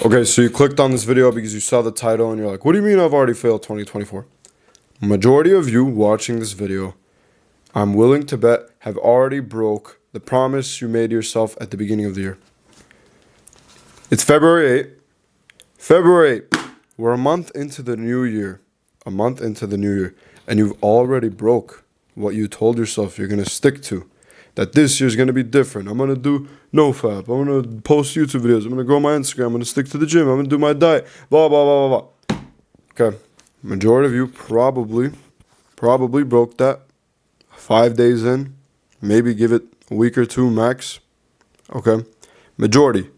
Okay, so you clicked on this video because you saw the title and you're like, what do you mean I've already failed 2024? Majority of you watching this video, I'm willing to bet, have already broke the promise you made yourself at the beginning of the year. It's February 8th. February 8th. We're a month into the new year. A month into the new year. And you've already broke what you told yourself you're going to stick to. That this year's going to be different. I'm going to do NoFap. I'm going to post YouTube videos. I'm going to grow my Instagram. I'm going to stick to the gym. I'm going to do my diet. Blah, blah, blah, blah, blah. Okay. Majority of you probably broke that 5 days in. Maybe give it a week or two max. Okay. Majority.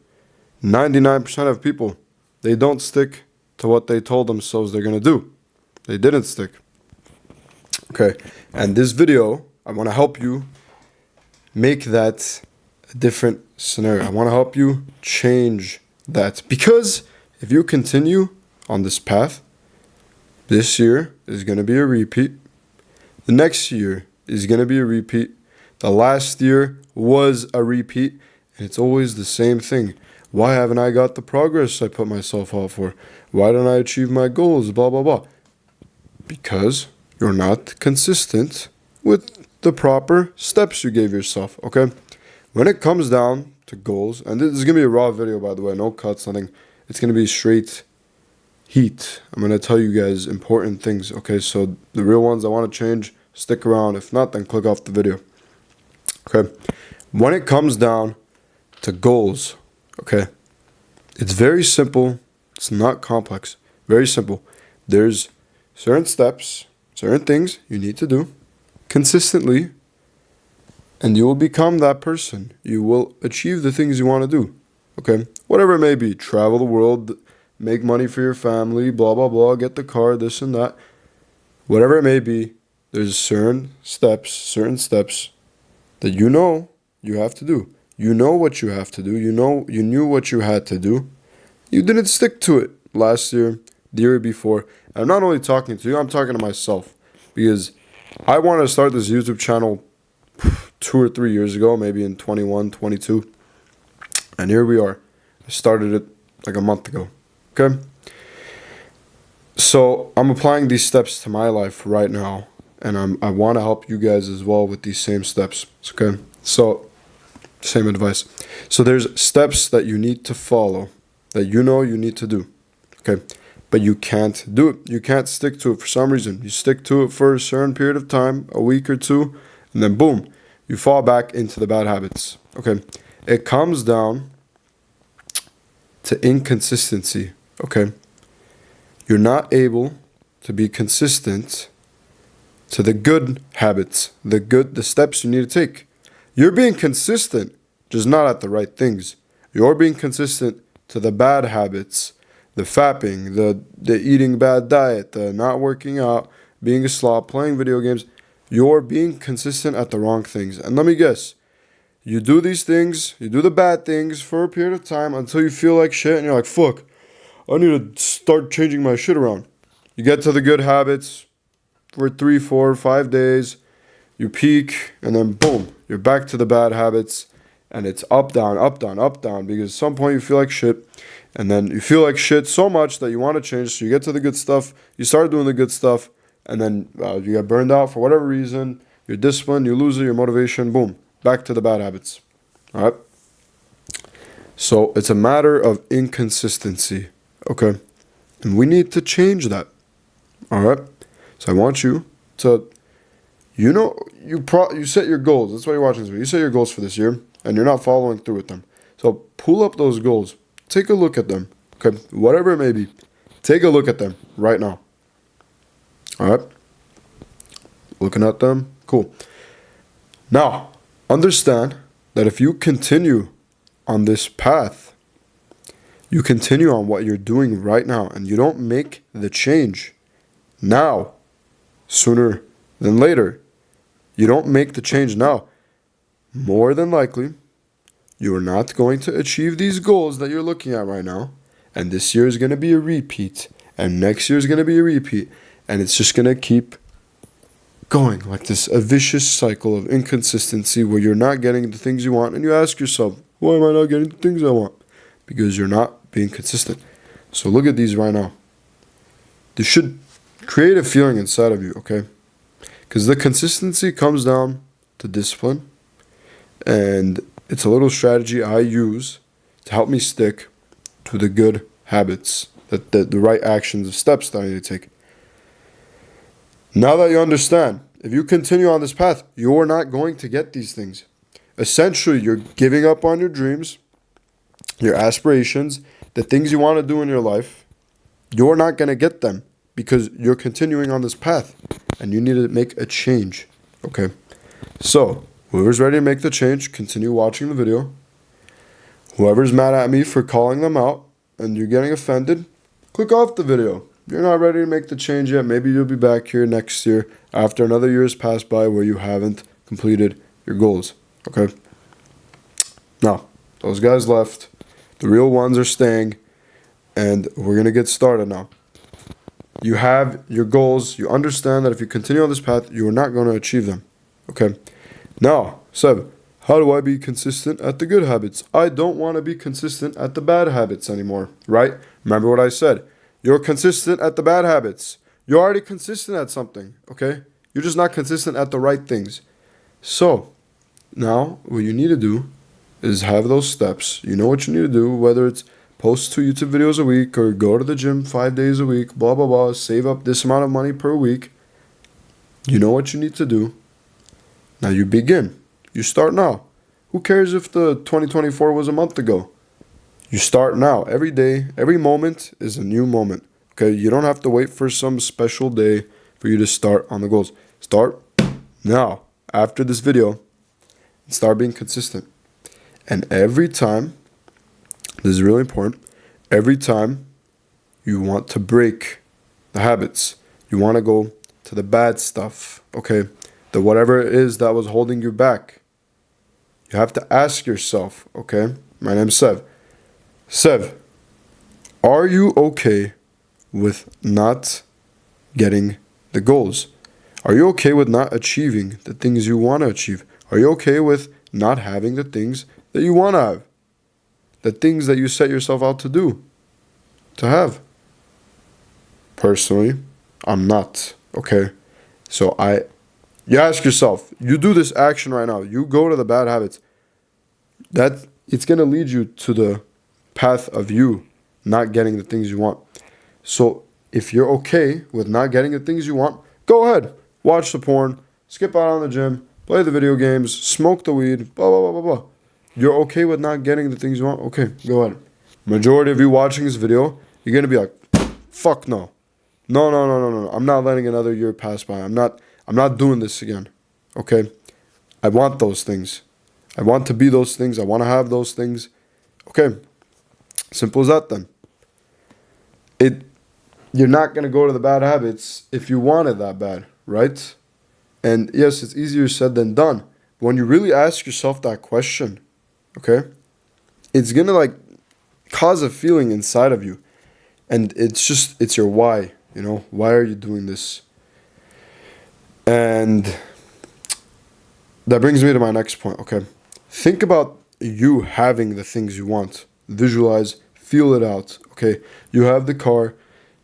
99% of people, they don't stick to what they told themselves they're going to do. They didn't stick. Okay. And this video, I want to help you make that a different scenario. I want to help you change that. Because if you continue on this path, this year is going to be a repeat. The next year is going to be a repeat. The last year was a repeat. And it's always the same thing. Why haven't I got the progress I put myself out for? Why don't I achieve my goals? Blah, blah, blah. Because you're not consistent with the proper steps you gave yourself, okay? When it comes down to goals, and this is going to be a raw video, by the way, no cuts, nothing. It's going to be straight heat. I'm going to tell you guys important things, okay? So the real ones I want to change, stick around. If not, then click off the video, okay? When it comes down to goals, okay, it's very simple. It's not complex. Very simple. There's certain steps, certain things you need to do consistently, and you will become that person. You will achieve the things you want to do, okay? Whatever it may be. Travel the world, make money for your family, blah, blah, blah, get the car, this and that. Whatever it may be, there's certain steps that you know you have to do. You know what you have to do. You knew what you had to do. You didn't stick to it last year, the year before. And I'm not only talking to you, I'm talking to myself. Because I wanted to start this YouTube channel 2 or 3 years ago, maybe in 21, 22. And here we are. I started it like a month ago. Okay? So I'm applying these steps to my life right now. And I want to help you guys as well with these same steps. Okay? So, same advice. So there's steps that you need to follow, that you know you need to do. Okay? But you can't do it. You can't stick to it for some reason. You stick to it for a certain period of time, a week or two, and then boom, you fall back into the bad habits. Okay? It comes down to inconsistency. Okay? You're not able to be consistent to the good habits, the steps you need to take. You're being consistent, just not at the right things. You're being consistent to the bad habits. The fapping, the eating bad diet, the not working out, being a slob, playing video games. You're being consistent at the wrong things. And let me guess, you do these things, you do the bad things for a period of time until you feel like shit and you're like, fuck, I need to start changing my shit around. You get to the good habits for 3, 4, 5 days, you peak, and then boom, you're back to the bad habits. And it's up, down, up, down, up, down, because at some point you feel like shit. And then you feel like shit so much that you want to change. So you get to the good stuff. You start doing the good stuff. And then you get burned out for whatever reason. You're disciplined. You lose your motivation. Boom. Back to the bad habits. All right? So it's a matter of inconsistency. Okay? And we need to change that. All right? So I want you to, you set your goals. That's why you're watching this video. You set your goals for this year. And you're not following through with them. So pull up those goals. Take a look at them. Okay? Whatever it may be. Take a look at them right now. Alright? Looking at them? Cool. Now, understand that if you continue on this path, you continue on what you're doing right now, and you don't make the change now, sooner than later. You don't make the change now. More than likely, you are not going to achieve these goals that you're looking at right now. And this year is going to be a repeat. And next year is going to be a repeat. And it's just going to keep going like this, a vicious cycle of inconsistency where you're not getting the things you want. And you ask yourself, why am I not getting the things I want? because you're not being consistent. So look at these right now. This should create a feeling inside of you, okay? Because the consistency comes down to discipline, and it's a little strategy I use to help me stick to the good habits, the right actions, the steps that I need to take. Now that you understand, if you continue on this path, you're not going to get these things. Essentially, you're giving up on your dreams, your aspirations, the things you want to do in your life. You're not going to get them because you're continuing on this path and you need to make a change. Okay? So, whoever's ready to make the change, continue watching the video. Whoever's mad at me for calling them out and you're getting offended, click off the video. You're not ready to make the change yet. Maybe you'll be back here next year after another year has passed by where you haven't completed your goals. Okay? Now, those guys left. The real ones are staying. And we're going to get started now. You have your goals. You understand that if you continue on this path, you are not going to achieve them. Okay? Now, 7. How do I be consistent at the good habits? I don't want to be consistent at the bad habits anymore. Right? Remember what I said. You're consistent at the bad habits. You're already consistent at something. Okay? You're just not consistent at the right things. So, now what you need to do is have those steps. You know what you need to do, whether it's post 2 YouTube videos a week or go to the gym 5 days a week, blah, blah, blah, save up this amount of money per week. You know what you need to do. Now you begin. You start now. Who cares if the 2024 was a month ago? You start now. Every day, every moment is a new moment. Okay, you don't have to wait for some special day for you to start on the goals. Start now, after this video, and start being consistent. And every time, this is really important, every time you want to break the habits, you want to go to the bad stuff, okay, the whatever it is that was holding you back, you have to ask yourself, okay, my name's Sev. Sev, are you okay with not getting the goals? Are you okay with not achieving the things you want to achieve? Are you okay with not having the things that you want to have? The things that you set yourself out to do, to have? Personally, I'm not, okay? So you ask yourself, you do this action right now, you go to the bad habits, that it's going to lead you to the path of you not getting the things you want. So if you're okay with not getting the things you want, go ahead, watch the porn, skip out on the gym, play the video games, smoke the weed, blah, blah, blah, blah, blah. You're okay with not getting the things you want? Okay, go ahead. Majority of you watching this video, you're going to be like, fuck no. No. I'm not letting another year pass by. I'm not doing this again. Okay? I want those things. I want to be those things. I want to have those things. Okay. Simple as that then. You're not going to go to the bad habits if you want it that bad, right? And yes, it's easier said than done. But when you really ask yourself that question, okay, it's going to cause a feeling inside of you. And it's your why, why are you doing this? And that brings me to my next point, okay? Think about you having the things you want. Visualize, feel it out, okay? You have the car,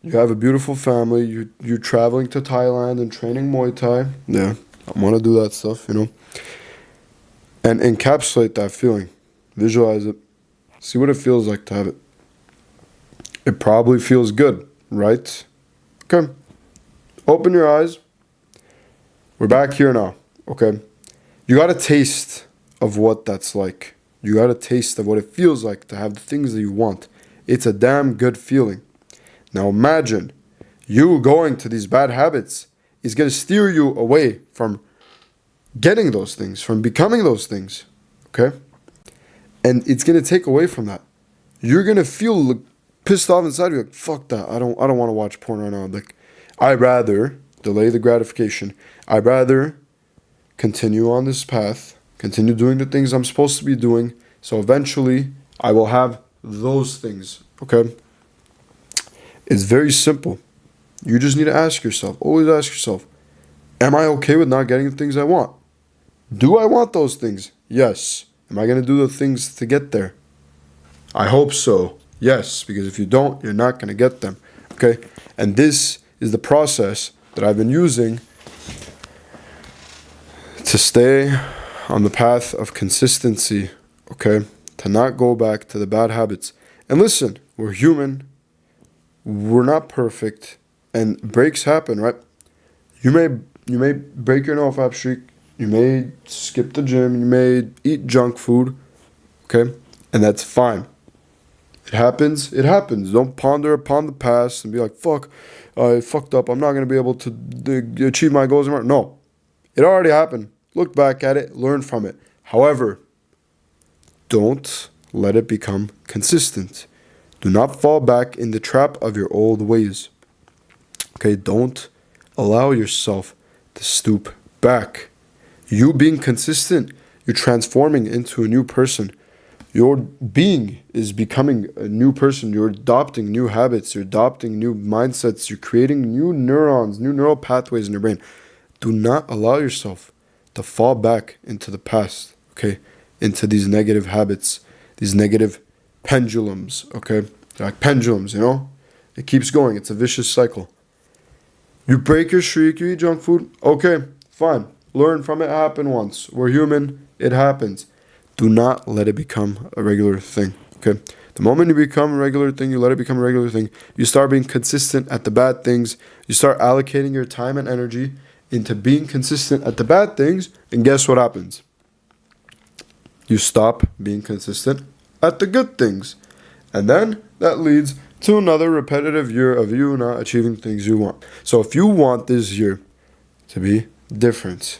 you have a beautiful family, you're traveling to Thailand and training Muay Thai. Yeah, I want to do that stuff, And encapsulate that feeling. Visualize it. See what it feels like to have it. It probably feels good, right? Okay. Open your eyes. We're back here now, okay? You got a taste of what that's like. You got a taste of what it feels like to have the things that you want. It's a damn good feeling. Now imagine you going to these bad habits is going to steer you away from getting those things, from becoming those things, okay? And it's going to take away from that. You're going to feel pissed off inside. You're like, fuck that. I don't want to watch porn right now. I'd rather delay the gratification. I'd rather continue on this path, continue doing the things I'm supposed to be doing, so eventually I will have those things, okay? It's very simple. You just need to ask yourself, always ask yourself, am I okay with not getting the things I want? Do I want those things? Yes. Am I going to do the things to get there? I hope so. Yes, because if you don't, you're not going to get them. Okay? And this is the process that I've been using to stay on the path of consistency. Okay? To not go back to the bad habits. And listen, we're human. We're not perfect. And breaks happen, right? You may break your NoFap streak. You may skip the gym. You may eat junk food. Okay? And that's fine. It happens. It happens. Don't ponder upon the past and be like, fuck, I fucked up. I'm not going to be able to achieve my goals anymore. No. It already happened. Look back at it. Learn from it. However, don't let it become consistent. Do not fall back in the trap of your old ways. Okay? Don't allow yourself to stoop back. You being consistent, you're transforming into a new person. Your being is becoming a new person. You're adopting new habits. You're adopting new mindsets. You're creating new neurons, new neural pathways in your brain. Do not allow yourself to fall back into the past, okay? Into these negative habits, these negative pendulums, okay? They're like pendulums, you know? It keeps going. It's a vicious cycle. You break your streak, you eat junk food, okay, fine. Learn from it. It happened once. We're human. It happens. Do not let it become a regular thing, okay? The moment you become a regular thing, you let it become a regular thing, you start being consistent at the bad things, you start allocating your time and energy into being consistent at the bad things, and guess what happens? You stop being consistent at the good things. And then that leads to another repetitive year of you not achieving things you want. So if you want this year to be different,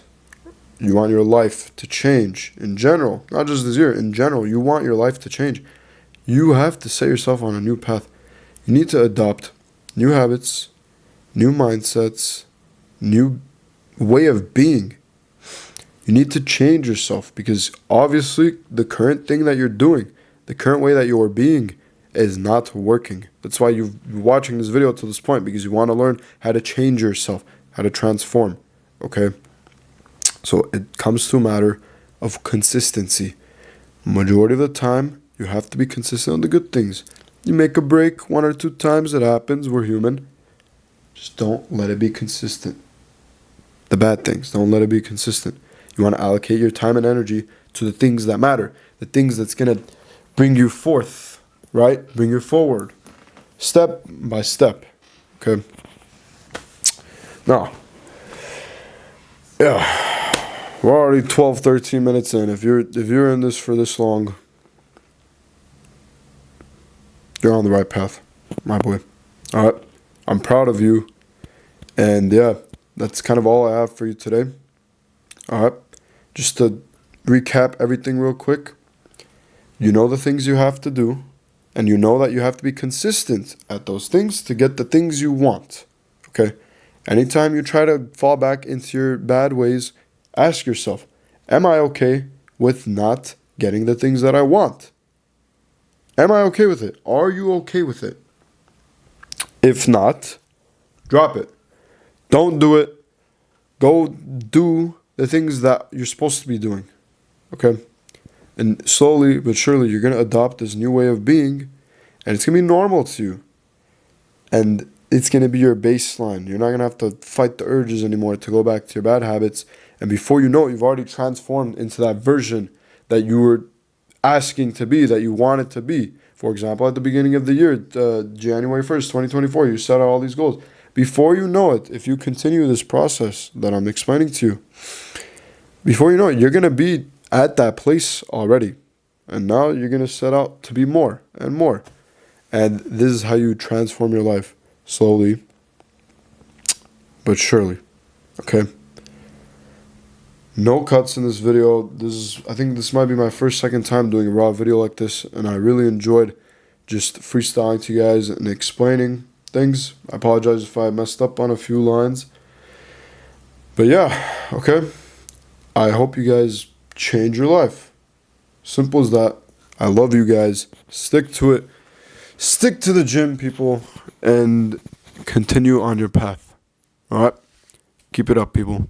you want your life to change in general, not just this year, in general, you want your life to change. You have to set yourself on a new path. You need to adopt new habits, new mindsets, new way of being. You need to change yourself because obviously the current thing that you're doing, the current way that you are being is not working. That's why you're watching this video to this point, because you want to learn how to change yourself, how to transform, okay? So it comes to a matter of consistency. Majority of the time, you have to be consistent on the good things. You make a break 1 or 2 times, it happens, we're human. Just don't let it be consistent. The bad things, don't let it be consistent. You want to allocate your time and energy to the things that matter, the things that's going to bring you forth, right? Bring you forward, step by step, okay? Now, yeah. We're already 12, 13 minutes in. If you're in this for this long, you're on the right path, my boy. All right. I'm proud of you. And yeah, that's kind of all I have for you today. All right. Just to recap everything real quick. You know the things you have to do, and you know that you have to be consistent at those things to get the things you want. Okay? Anytime you try to fall back into your bad ways, ask yourself, am I okay with not getting the things that I want? Am I okay with it? Are you okay with it? If not, drop it. Don't do it. Go do the things that you're supposed to be doing. Okay? And slowly but surely, you're going to adopt this new way of being, and it's going to be normal to you. And it's going to be your baseline. You're not going to have to fight the urges anymore to go back to your bad habits. And before you know it, you've already transformed into that version that you were asking to be, that you wanted to be. For example, at the beginning of the year, January 1st, 2024, you set out all these goals. Before you know it, if you continue this process that I'm explaining to you, before you know it, you're going to be at that place already. And now you're going to set out to be more and more. And this is how you transform your life, slowly but surely. Okay? No cuts in this video. I think this might be my second time doing a raw video like this, and I really enjoyed just freestyling to you guys and explaining things. I apologize if I messed up on a few lines. But yeah, okay. I hope you guys change your life. Simple as that. I love you guys. Stick to it. Stick to the gym, people, and continue on your path. All right? Keep it up, people.